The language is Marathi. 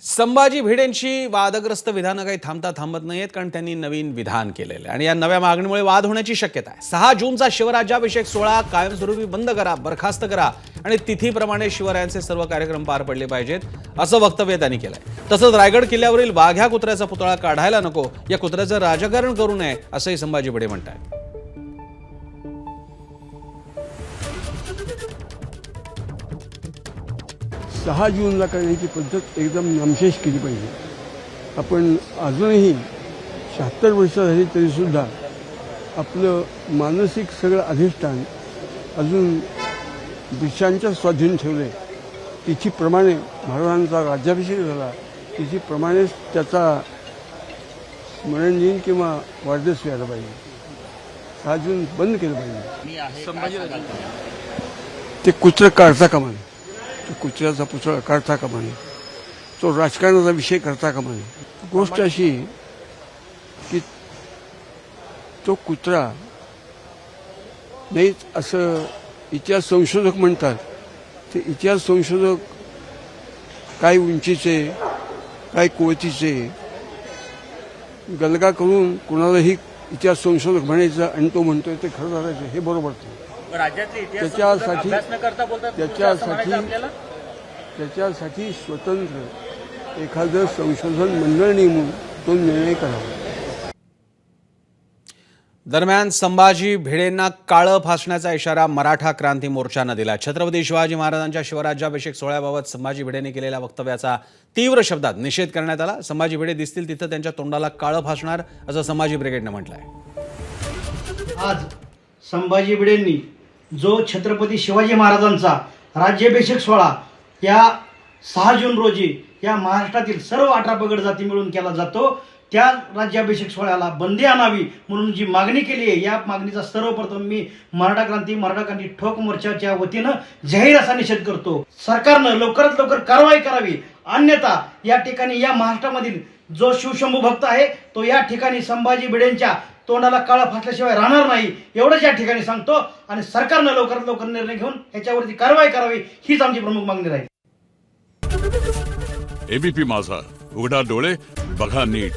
संभाजी भिडेंची वादग्रस्त विधानं काही थांबत नाहीत, कारण त्यांनी नवीन विधान केलेलं आहे आणि या नव्या मागणीमुळे वाद होण्याची शक्यता आहे। 6 जूनचा शिवराज्याभिषेक सोहळा कायमस्वरूपी बंद करा, बरखास्त करा आणि तिथीप्रमाणे शिवरायांचे सर्व कार्यक्रम पार पडले पाहिजेत, असं वक्तव्य त्यांनी केलंय। तसंच रायगड किल्ल्यावरील वाघ्या कुत्र्याचा पुतळा काढायला नको, या कुत्र्याचं राजकारण करू नये, असंही संभाजी भिडे म्हणतात। 6 जूनला करण्याची पद्धत एकदम नामशेष केली पाहिजे। आपण अजूनही 76 वर्ष झाली तरीसुद्धा आपलं मानसिक सगळं अधिष्ठान अजून ब्रिटिशांच्या स्वाधीन ठेवलं आहे। तिथीप्रमाणे महाराजांचा राज्याभिषेक झाला, तिथीप्रमाणेच त्याचा स्मरण दिन किंवा वाढदिवस व्हायला पाहिजे। 6 जून बंद केलं पाहिजे। ते कुत्रं काढता कामा नये, कुत्र्याचा पुतळा काढता कामा नये, तो राजकारणाचा विषय करता कामा नये। गोष्ट अशी की तो कुत्रा नाहीच असं इतिहास संशोधक म्हणतात। ते इतिहास संशोधक काय उंचीचे काय कुवतीचे गलगा करून कुणालाही इतिहास संशोधक म्हणायचं आणि तो म्हणतोय ते खरं झालं हे बरोबर नाही। त्याच्यासाठी स्वतंत्र एखादं संशोधन मंडळ नेमून तो निर्णय करावा। दरम्यान संभाजी भिडेंना काळं फासण्याचा इशारा मराठा क्रांती मोर्चानं दिला। छत्रपती शिवाजी महाराजांच्या शिवराज्याभिषेक सोहळ्याबाबत संभाजी भिडेंनी केलेल्या वक्तव्याचा तीव्र शब्दात निषेध करण्यात आला। संभाजी भिडे दिसतील तिथं त्यांच्या तोंडाला काळं फासणार, असं संभाजी ब्रिगेडनं म्हटलंय। आज संभाजी भिडेंनी जो छत्रपती शिवाजी महाराजांचा राज्याभिषेक सोहळा या 6 जून रोजी या महाराष्ट्रातील सर्व 18 पगड जाती मिळून केला जातो, त्या राज्याभिषेक सोहळ्याला बंदी आणावी म्हणून जी मागणी केली आहे, या मागणीचा सर्वप्रथम मी मराठा क्रांती ठोक मोर्चाच्या वतीनं जाहीर असा निषेध करतो। सरकारनं लवकरात लवकर कारवाई करावी, अन्यथा या ठिकाणी या महाराष्ट्रामधील जो शिवशंभू भक्त आहे तो या ठिकाणी संभाजी भिडेंच्या तोंडाला काळा फासल्याशिवाय राहणार नाही, एवढंच या ठिकाणी सांगतो। आणि सरकारनं लवकरात लवकर निर्णय घेऊन याच्यावरती कारवाई करावी, हीच आमची प्रमुख मागणी राहील। एबीपी माझा, उघडा डोळे बघा नीट।